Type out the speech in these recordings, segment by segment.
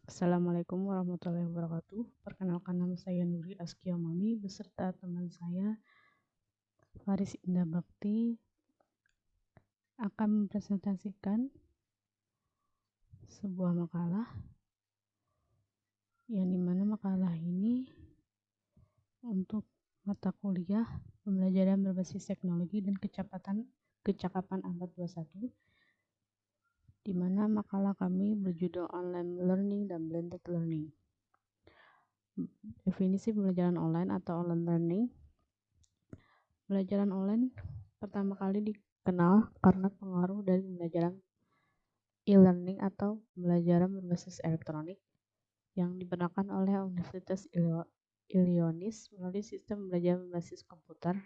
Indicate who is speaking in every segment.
Speaker 1: Assalamualaikum warahmatullahi wabarakatuh. Perkenalkan, nama saya Nuri Askia Mami beserta teman saya Faris Indah Bakti akan mempresentasikan sebuah makalah yang dimana makalah ini untuk mata kuliah pembelajaran berbasis teknologi dan kecakapan abad 21, di mana makalah kami berjudul Online Learning dan Blended Learning. Definisi pembelajaran online atau online learning. Pembelajaran online pertama kali dikenal karena pengaruh dari pembelajaran e-learning atau pembelajaran berbasis elektronik yang dibenarkan oleh Universitas Illinois melalui sistem pembelajaran berbasis komputer,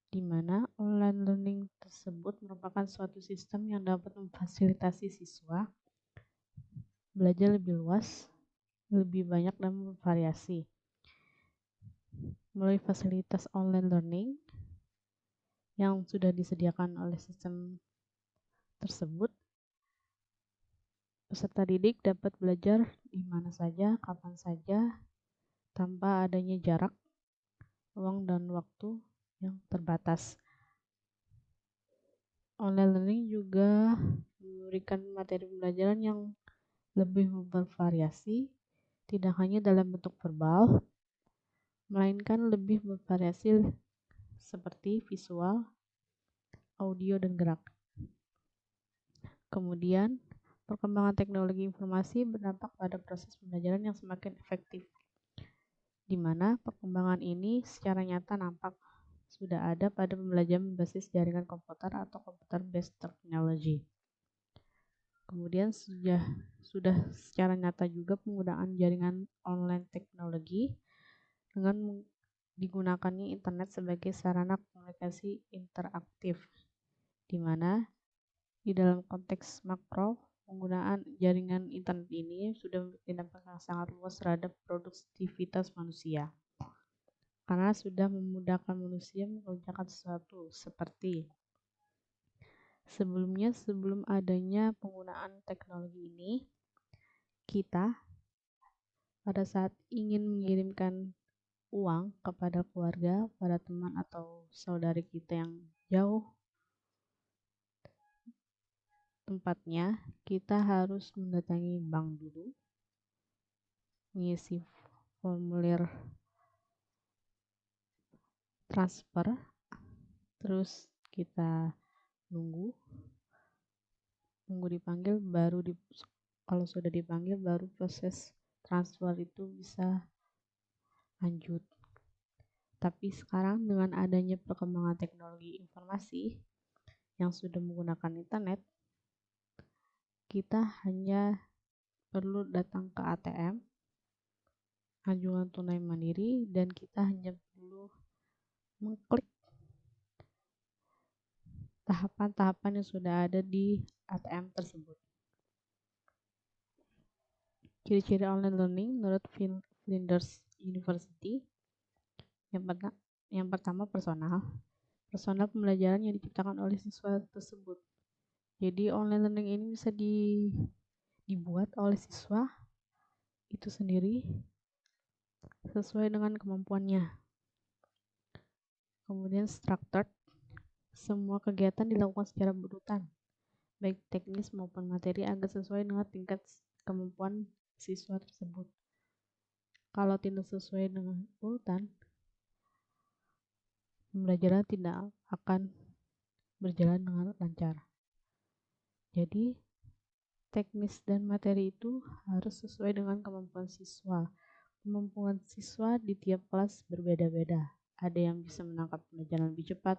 Speaker 1: di mana online learning tersebut merupakan suatu sistem yang dapat memfasilitasi siswa belajar lebih luas, lebih banyak dan bervariasi. Melalui fasilitas online learning yang sudah disediakan oleh sistem tersebut, peserta didik dapat belajar di mana saja, kapan saja, tanpa adanya jarak, ruang, dan waktu yang terbatas. Online learning juga memberikan materi pembelajaran yang lebih bervariasi, tidak hanya dalam bentuk verbal, melainkan lebih bervariasi seperti visual, audio, dan gerak. Kemudian, perkembangan teknologi informasi berdampak pada proses pembelajaran yang semakin efektif, di mana perkembangan ini secara nyata nampak sudah ada pada pembelajaran berbasis jaringan komputer atau computer-based technology. Kemudian sudah secara nyata juga penggunaan jaringan online teknologi dengan digunakannya internet sebagai sarana komunikasi interaktif, di mana di dalam konteks makro, penggunaan jaringan internet ini sudah berdampak sangat luas terhadap produktivitas manusia, karena sudah memudahkan manusia mengerjakan sesuatu seperti sebelum adanya penggunaan teknologi ini, kita pada saat ingin mengirimkan uang kepada keluarga, pada teman atau saudari kita yang jauh tempatnya, kita harus mendatangi bank dulu, mengisi formulir transfer, terus kita nunggu dipanggil, kalau sudah dipanggil baru proses transfer itu bisa lanjut. Tapi sekarang dengan adanya perkembangan teknologi informasi yang sudah menggunakan internet, kita hanya perlu datang ke ATM, anjungan tunai mandiri, dan kita hanya perlu mengklik tahapan-tahapan yang sudah ada di ATM tersebut. Ciri-ciri online learning menurut Flinders University. Yang pertama, personal pembelajaran yang diciptakan oleh siswa tersebut. Jadi online learning ini bisa dibuat oleh siswa itu sendiri sesuai dengan kemampuannya. Kemudian structured, semua kegiatan dilakukan secara berurutan, baik teknis maupun materi, agar sesuai dengan tingkat kemampuan siswa tersebut. Kalau tidak sesuai dengan urutan, pembelajaran tidak akan berjalan dengan lancar. Jadi, teknis dan materi itu harus sesuai dengan kemampuan siswa. Kemampuan siswa di tiap kelas berbeda-beda. Ada yang bisa menangkap pelajaran lebih cepat,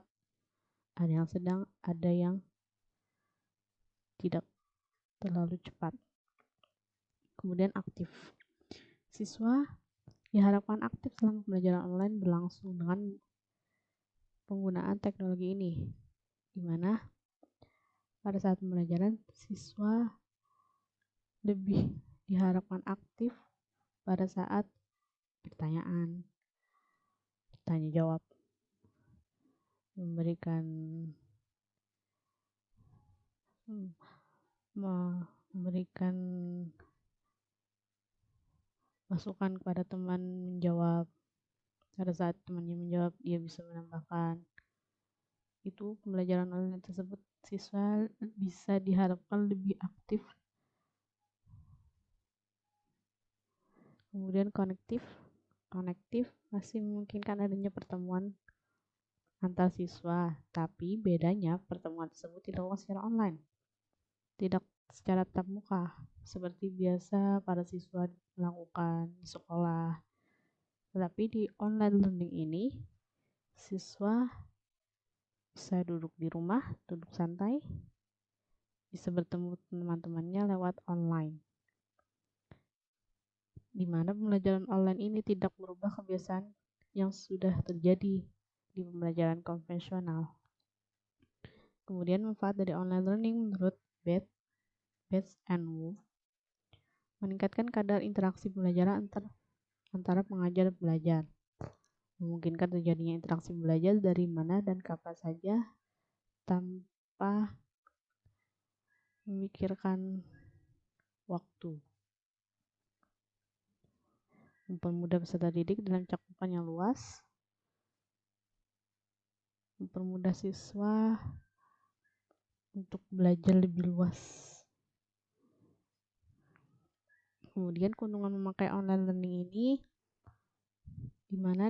Speaker 1: ada yang sedang, ada yang tidak terlalu cepat. Kemudian aktif. Siswa diharapkan aktif selama pembelajaran online berlangsung dengan penggunaan teknologi ini, di mana pada saat pembelajaran siswa lebih diharapkan aktif pada saat pertanyaan, tanya jawab, memberikan masukan kepada teman, menjawab. Pada saat temannya menjawab, dia bisa menambahkan. Itu pembelajaran online tersebut siswa bisa diharapkan lebih aktif. Kemudian konektif masih memungkinkan adanya pertemuan antar siswa, tapi bedanya pertemuan tersebut dilakukan secara online, tidak secara tatap muka seperti biasa para siswa melakukan di sekolah. Tetapi di online learning ini, siswa bisa duduk di rumah, duduk santai, bisa bertemu teman-temannya lewat online. Di mana pembelajaran online ini tidak merubah kebiasaan yang sudah terjadi di pembelajaran konvensional. Kemudian manfaat dari online learning menurut Bates and Wolf meningkatkan kadar interaksi pembelajaran antara pengajar dan belajar, memungkinkan terjadinya interaksi belajar dari mana dan kapan saja tanpa memikirkan waktu, mempermudah peserta didik dalam cakupan yang luas, mempermudah siswa untuk belajar lebih luas. Kemudian keuntungan memakai online learning ini, di mana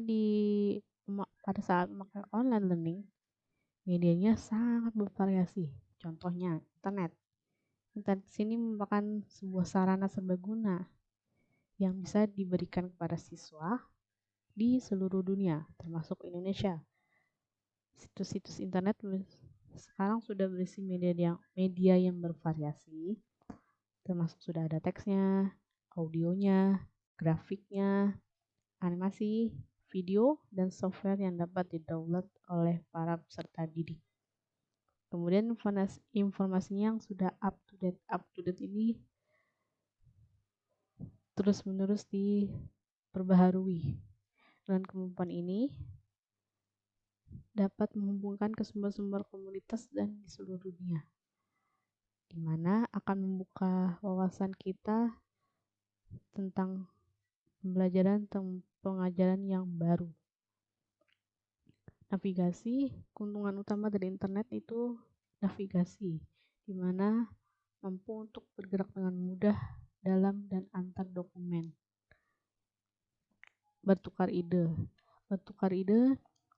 Speaker 1: pada saat memakai online learning, medianya sangat bervariasi. Contohnya internet. Internet di sini merupakan sebuah sarana serbaguna yang bisa diberikan kepada siswa di seluruh dunia, termasuk Indonesia. Situs-situs internet sekarang sudah berisi media yang bervariasi, termasuk sudah ada teksnya, audionya, grafiknya, animasi, video, dan software yang dapat di-download oleh para peserta didik. Kemudian informasinya yang sudah up to date ini terus-menerus diperbaharui. Dengan kemampuan ini dapat menghubungkan ke sumber-sumber komunitas dan di seluruh dunia, di mana akan membuka wawasan kita tentang pengajaran yang baru. Navigasi, keuntungan utama dari internet itu navigasi, di mana mampu untuk bergerak dengan mudah dalam dan antar dokumen. Bertukar ide,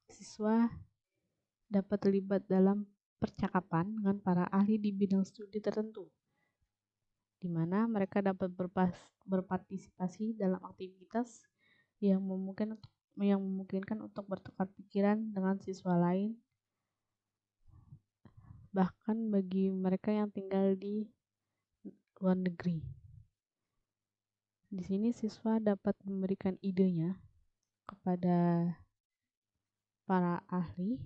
Speaker 1: siswa dapat terlibat dalam percakapan dengan para ahli di bidang studi tertentu, di mana mereka dapat berpartisipasi dalam aktivitas yang memungkinkan untuk bertukar pikiran dengan siswa lain, bahkan bagi mereka yang tinggal di luar negeri. Di sini siswa dapat memberikan idenya kepada para ahli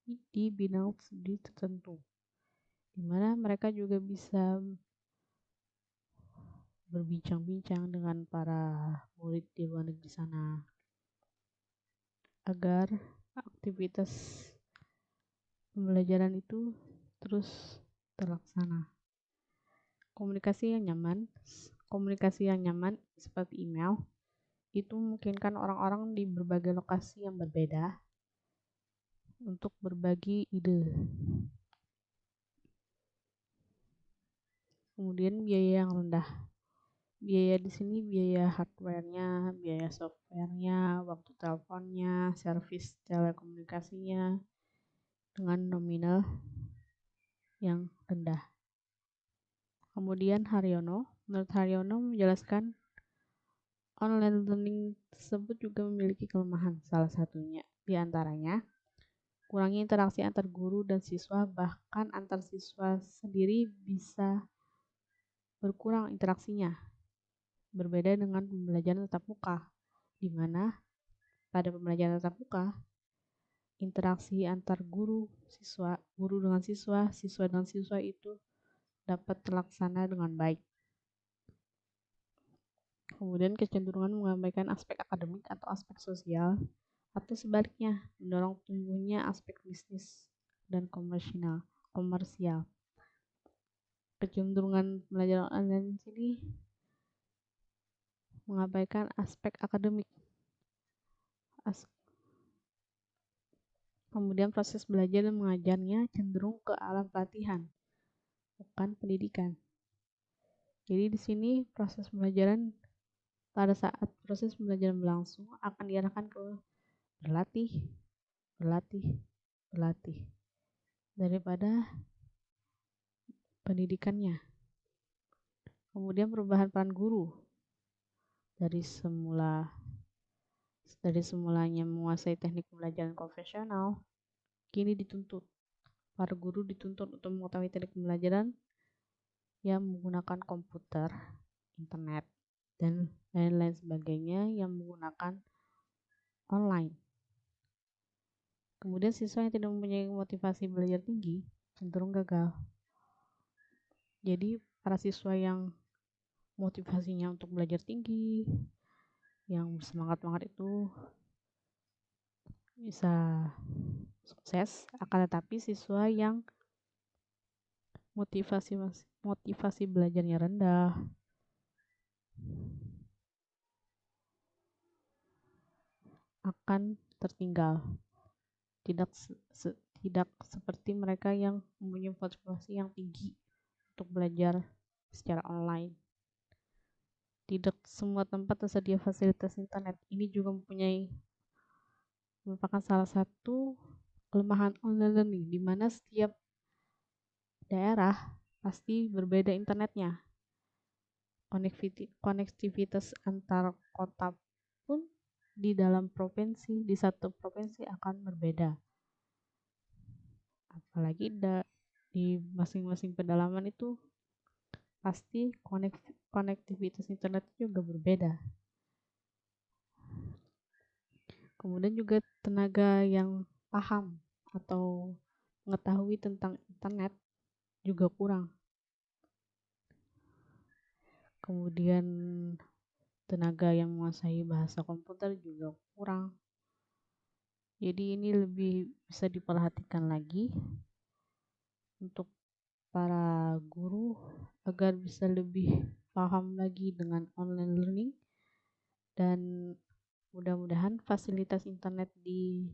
Speaker 1: di bidang studi tertentu, di mana mereka juga bisa berbincang-bincang dengan para murid di luar negeri sana agar aktivitas pembelajaran itu terus terlaksana. Komunikasi yang nyaman seperti email itu memungkinkan orang-orang di berbagai lokasi yang berbeda untuk berbagi ide. Kemudian biaya yang rendah. Biaya di sini biaya hardware-nya, biaya software-nya, waktu teleponnya, servis telekomunikasinya dengan nominal yang rendah. Kemudian menurut Haryono menjelaskan online learning tersebut juga memiliki kelemahan, salah satunya diantaranya kurangnya interaksi antar guru dan siswa, bahkan antar siswa sendiri bisa berkurang interaksinya. Berbeda dengan pembelajaran tatap muka, di mana pada pembelajaran tatap muka, interaksi antar guru dengan siswa dengan siswa itu dapat terlaksana dengan baik. Kemudian kecenderungan mengabaikan aspek akademik atau aspek sosial, atau sebaliknya mendorong tumbuhnya aspek bisnis dan komersial. Kecenderungan pembelajaran online ini mengabaikan aspek akademik. Kemudian proses belajar dan mengajarnya cenderung ke arah pelatihan, bukan pendidikan. Jadi di sini proses pembelajaran pada saat proses pembelajaran berlangsung akan diarahkan ke berlatih, berlatih, berlatih daripada pendidikannya. Kemudian perubahan peran guru dari semulanya menguasai teknik pembelajaran konvensional, kini dituntut para guru dituntut untuk mengetahui teknik pembelajaran yang menggunakan komputer, internet, dan lain-lain sebagainya yang menggunakan online. Kemudian siswa yang tidak mempunyai motivasi belajar tinggi cenderung gagal. Jadi para siswa yang motivasinya untuk belajar tinggi, yang bersemangat-semangat itu bisa sukses, akan tetapi siswa yang motivasi belajarnya rendah akan tertinggal. Tidak seperti mereka yang mempunyai motivasi yang tinggi untuk belajar secara online. Tidak semua tempat tersedia fasilitas internet. Ini juga merupakan salah satu kelemahan online learning, di mana setiap daerah pasti berbeda internetnya. Konektivitas antar kota pun di satu provinsi akan berbeda. Apalagi di masing-masing pedalaman itu pasti konektivitas internet juga berbeda. Kemudian juga tenaga yang paham atau mengetahui tentang internet juga kurang. Kemudian tenaga yang menguasai bahasa komputer juga kurang. Jadi ini lebih bisa diperhatikan lagi untuk para guru agar bisa lebih paham lagi dengan online learning, dan mudah-mudahan fasilitas internet di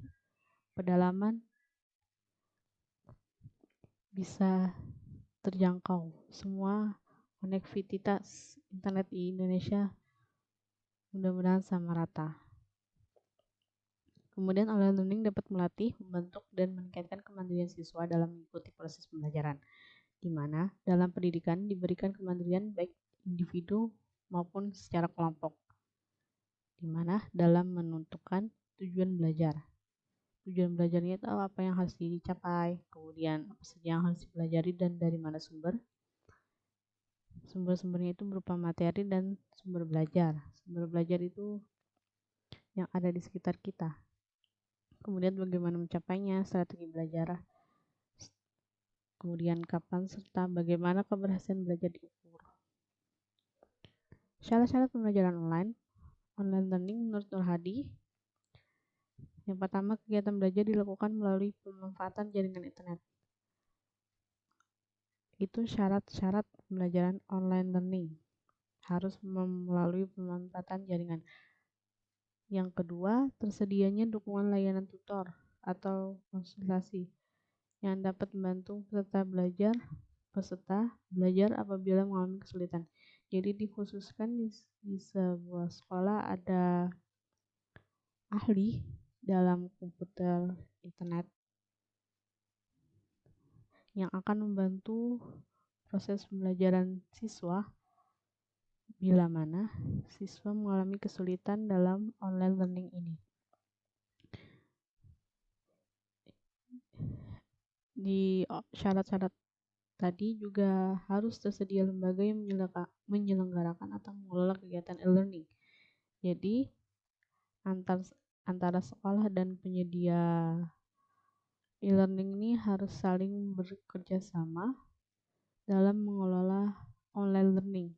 Speaker 1: pedalaman bisa terjangkau. Semua konektivitas internet di Indonesia mudah-mudahan sama rata. Kemudian online learning dapat melatih, membentuk, dan meningkatkan kemandirian siswa dalam mengikuti proses pembelajaran, di mana dalam pendidikan diberikan kemandirian baik individu maupun secara kelompok, di mana dalam menentukan tujuan belajar. Tujuan belajarnya itu apa yang harus dicapai, kemudian apa saja yang harus dipelajari dan dari mana sumber-sumbernya itu berupa materi dan sumber belajar. Sumber belajar itu yang ada di sekitar kita. Kemudian bagaimana mencapainya, strategi belajar, kemudian kapan serta bagaimana keberhasilan belajar diukur. Syarat-syarat pembelajaran online learning menurut Nur Hadi. Yang pertama, kegiatan belajar dilakukan melalui pemanfaatan jaringan internet. Itu syarat-syarat pembelajaran online learning, harus melalui pemanfaatan jaringan. Yang kedua, tersedianya dukungan layanan tutor atau konsultasi yang dapat membantu peserta belajar apabila mengalami kesulitan. Jadi dikhususkan di sebuah sekolah ada ahli dalam komputer internet yang akan membantu proses pembelajaran siswa bila mana siswa mengalami kesulitan dalam online learning ini. Di syarat-syarat tadi juga harus tersedia lembaga yang menyelenggarakan atau mengelola kegiatan e-learning. Jadi antara sekolah dan penyedia e-learning ini harus saling bekerja sama dalam mengelola online learning.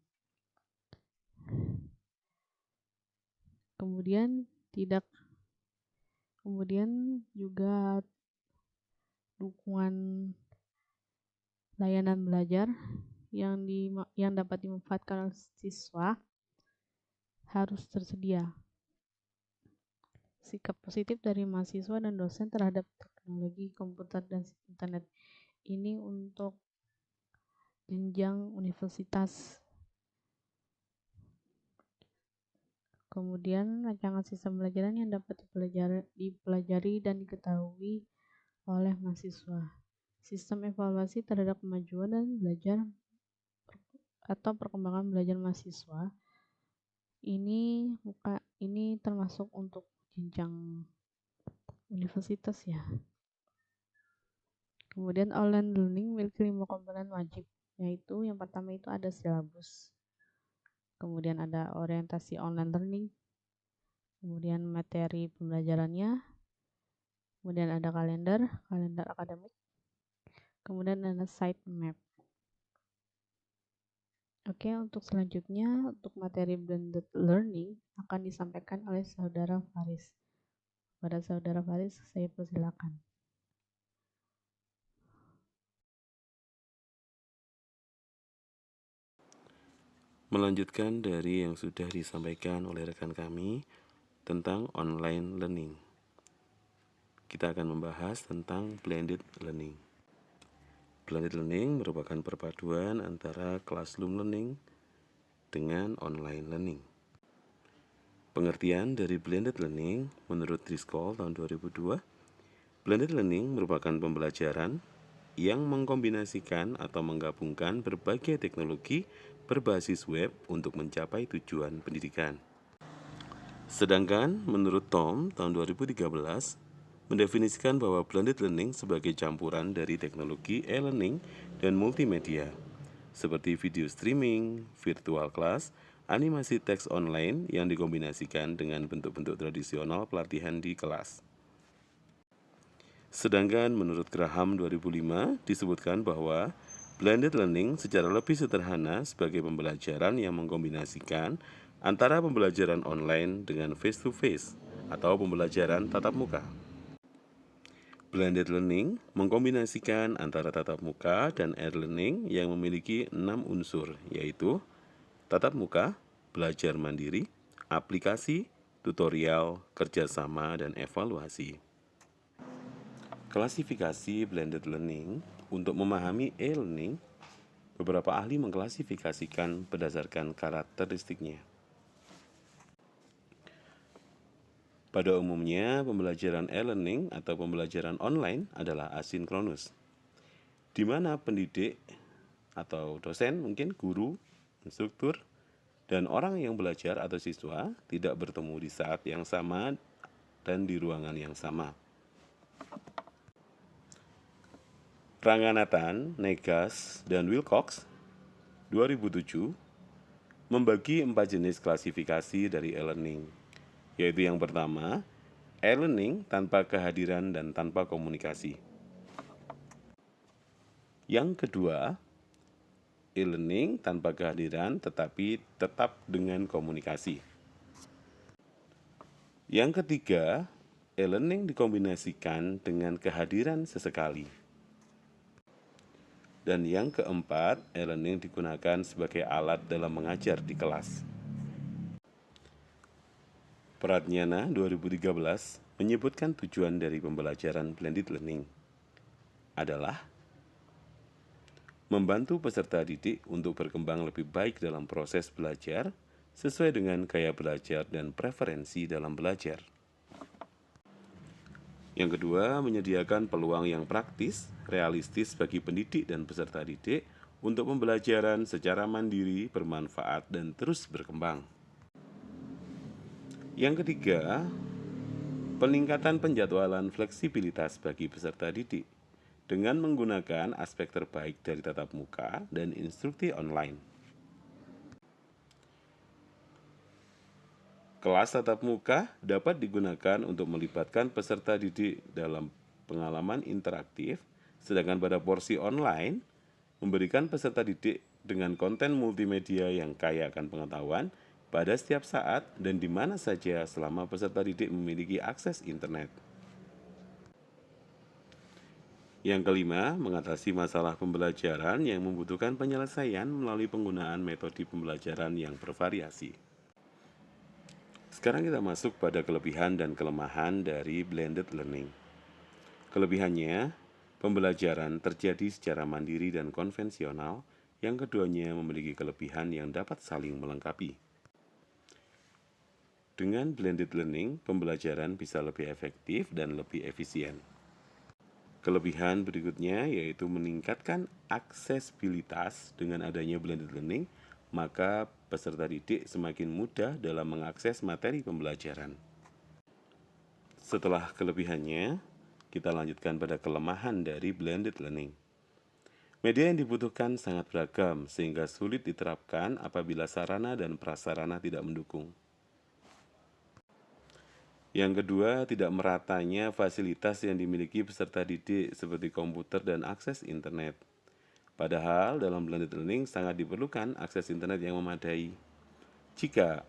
Speaker 1: Kemudian juga dukungan layanan belajar yang dapat dimanfaatkan oleh siswa harus tersedia. Sikap positif dari mahasiswa dan dosen terhadap teknologi komputer dan internet ini untuk jenjang universitas. Kemudian rancangan sistem pelajaran yang dapat dipelajari dan diketahui oleh mahasiswa. Sistem evaluasi terhadap kemajuan dan belajar atau perkembangan belajar mahasiswa ini termasuk untuk jenjang universitas ya. Kemudian online learning memiliki 5 komponen wajib, yaitu yang pertama itu ada silabus. Kemudian ada orientasi online learning, kemudian materi pembelajarannya, kemudian ada kalender akademik, kemudian ada site map. Oke, untuk selanjutnya, untuk materi blended learning akan disampaikan oleh Saudara Faris. Pada Saudara Faris, saya persilakan.
Speaker 2: Melanjutkan dari yang sudah disampaikan oleh rekan kami tentang online learning. Kita akan membahas tentang blended learning. Blended learning merupakan perpaduan antara classroom learning dengan online learning. Pengertian dari blended learning menurut Driscoll tahun 2002, blended learning merupakan pembelajaran yang mengkombinasikan atau menggabungkan berbagai teknologi berbasis web untuk mencapai tujuan pendidikan. Sedangkan menurut Tom tahun 2013 mendefinisikan bahwa blended learning sebagai campuran dari teknologi e-learning dan multimedia seperti video streaming, virtual class, animasi teks online yang dikombinasikan dengan bentuk-bentuk tradisional pelatihan di kelas. Sedangkan menurut Graham 2005 disebutkan bahwa blended learning secara lebih sederhana sebagai pembelajaran yang mengkombinasikan antara pembelajaran online dengan face-to-face atau pembelajaran tatap muka. Blended learning mengkombinasikan antara tatap muka dan e-learning yang memiliki 6 unsur, yaitu tatap muka, belajar mandiri, aplikasi, tutorial, kerjasama, dan evaluasi. Klasifikasi blended learning untuk memahami e-learning, beberapa ahli mengklasifikasikan berdasarkan karakteristiknya. Pada umumnya, pembelajaran e-learning atau pembelajaran online adalah asinkronus, di mana pendidik atau dosen, mungkin guru, instruktur, dan orang yang belajar atau siswa tidak bertemu di saat yang sama dan di ruangan yang sama. Ranganathan, Negas, dan Wilcox 2007 membagi 4 jenis klasifikasi dari e-learning, yaitu yang pertama, e-learning tanpa kehadiran dan tanpa komunikasi. Yang kedua, e-learning tanpa kehadiran tetapi tetap dengan komunikasi. Yang ketiga, e-learning dikombinasikan dengan kehadiran sesekali. Dan yang keempat, e-learning digunakan sebagai alat dalam mengajar di kelas. Pratnyana 2013 menyebutkan tujuan dari pembelajaran blended learning adalah membantu peserta didik untuk berkembang lebih baik dalam proses belajar sesuai dengan gaya belajar dan preferensi dalam belajar. Yang kedua, menyediakan peluang yang praktis, realistis bagi pendidik dan peserta didik untuk pembelajaran secara mandiri, bermanfaat, dan terus berkembang. Yang ketiga, peningkatan penjadwalan fleksibilitas bagi peserta didik dengan menggunakan aspek terbaik dari tatap muka dan instruksi online. Kelas tatap muka dapat digunakan untuk melibatkan peserta didik dalam pengalaman interaktif, sedangkan pada porsi online, memberikan peserta didik dengan konten multimedia yang kaya akan pengetahuan pada setiap saat dan di mana saja selama peserta didik memiliki akses internet. Yang kelima, mengatasi masalah pembelajaran yang membutuhkan penyelesaian melalui penggunaan metode pembelajaran yang bervariasi. Sekarang kita masuk pada kelebihan dan kelemahan dari blended learning. Kelebihannya, pembelajaran terjadi secara mandiri dan konvensional, yang keduanya memiliki kelebihan yang dapat saling melengkapi. Dengan blended learning, pembelajaran bisa lebih efektif dan lebih efisien. Kelebihan berikutnya yaitu meningkatkan aksesibilitas. Dengan adanya blended learning, maka peserta didik semakin mudah dalam mengakses materi pembelajaran. Setelah kelebihannya, kita lanjutkan pada kelemahan dari blended learning. Media yang dibutuhkan sangat beragam sehingga sulit diterapkan apabila sarana dan prasarana tidak mendukung. Yang kedua, tidak meratanya fasilitas yang dimiliki peserta didik seperti komputer dan akses internet. Padahal dalam blended learning sangat diperlukan akses internet yang memadai. Jika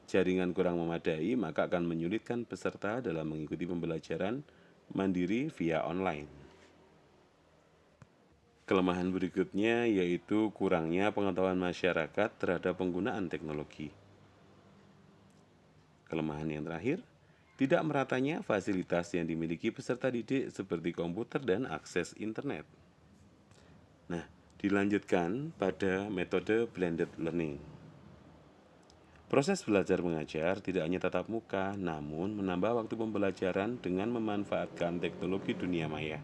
Speaker 2: jaringan kurang memadai, maka akan menyulitkan peserta dalam mengikuti pembelajaran mandiri via online. Kelemahan berikutnya yaitu kurangnya pengetahuan masyarakat terhadap penggunaan teknologi. Kelemahan yang terakhir, tidak meratanya fasilitas yang dimiliki peserta didik seperti komputer dan akses internet. Nah, dilanjutkan pada metode blended learning. Proses belajar mengajar tidak hanya tatap muka, namun menambah waktu pembelajaran dengan memanfaatkan teknologi dunia maya.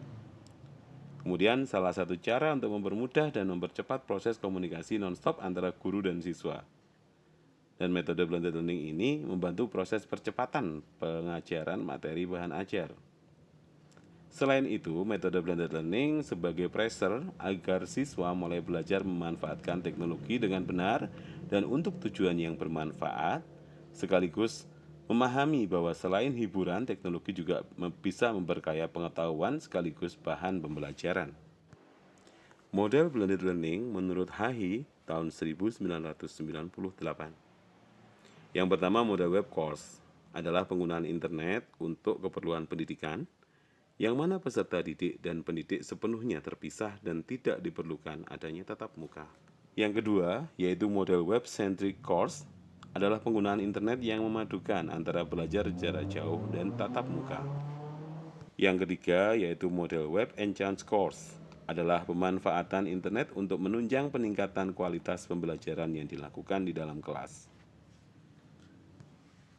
Speaker 2: Kemudian, salah satu cara untuk mempermudah dan mempercepat proses komunikasi non-stop antara guru dan siswa. Dan metode blended learning ini membantu proses percepatan pengajaran materi bahan ajar. Selain itu, metode blended learning sebagai pressure agar siswa mulai belajar memanfaatkan teknologi dengan benar dan untuk tujuan yang bermanfaat, sekaligus memahami bahwa selain hiburan, teknologi juga bisa memperkaya pengetahuan sekaligus bahan pembelajaran. Model blended learning menurut Hahi tahun 1998. Yang pertama, model web course adalah penggunaan internet untuk keperluan pendidikan, yang mana peserta didik dan pendidik sepenuhnya terpisah dan tidak diperlukan adanya tatap muka. Yang kedua, yaitu model web-centric course, adalah penggunaan internet yang memadukan antara belajar jarak jauh dan tatap muka. Yang ketiga, yaitu model web enhanced course, adalah pemanfaatan internet untuk menunjang peningkatan kualitas pembelajaran yang dilakukan di dalam kelas.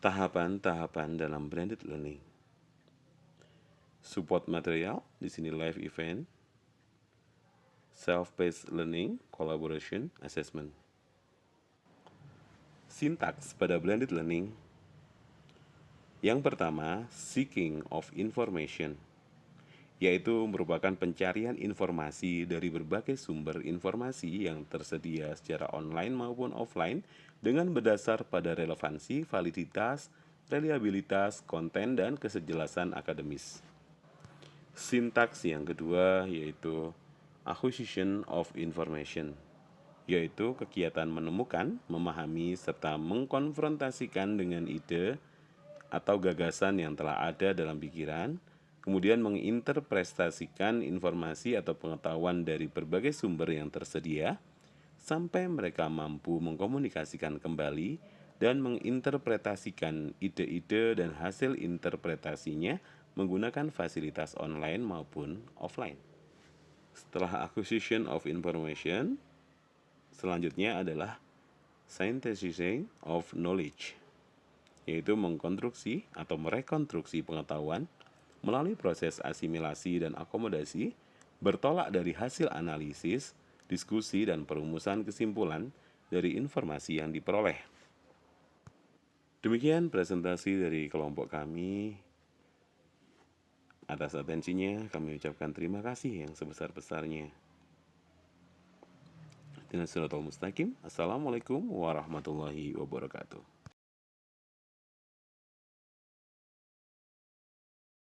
Speaker 2: Tahapan-tahapan dalam blended learning. Support material, di sini live event, self-paced learning, collaboration, assessment. Sintaks pada blended learning. Yang pertama, seeking of information, yaitu merupakan pencarian informasi dari berbagai sumber informasi yang tersedia secara online maupun offline dengan berdasar pada relevansi, validitas, reliabilitas, konten, dan kesejelasan akademis. Sintaks yang kedua yaitu acquisition of information, yaitu kegiatan menemukan, memahami, serta mengkonfrontasikan dengan ide atau gagasan yang telah ada dalam pikiran, kemudian menginterpretasikan informasi atau pengetahuan dari berbagai sumber yang tersedia, sampai mereka mampu mengkomunikasikan kembali dan menginterpretasikan ide-ide dan hasil interpretasinya menggunakan fasilitas online maupun offline. Setelah acquisition of information, selanjutnya adalah synthesizing of knowledge, yaitu mengkonstruksi atau merekonstruksi pengetahuan melalui proses asimilasi dan akomodasi, bertolak dari hasil analisis, diskusi, dan perumusan kesimpulan dari informasi yang diperoleh. Demikian presentasi dari kelompok kami. Atas atensinya, kami ucapkan terima kasih yang sebesar-besarnya. Assalamualaikum warahmatullahi wabarakatuh.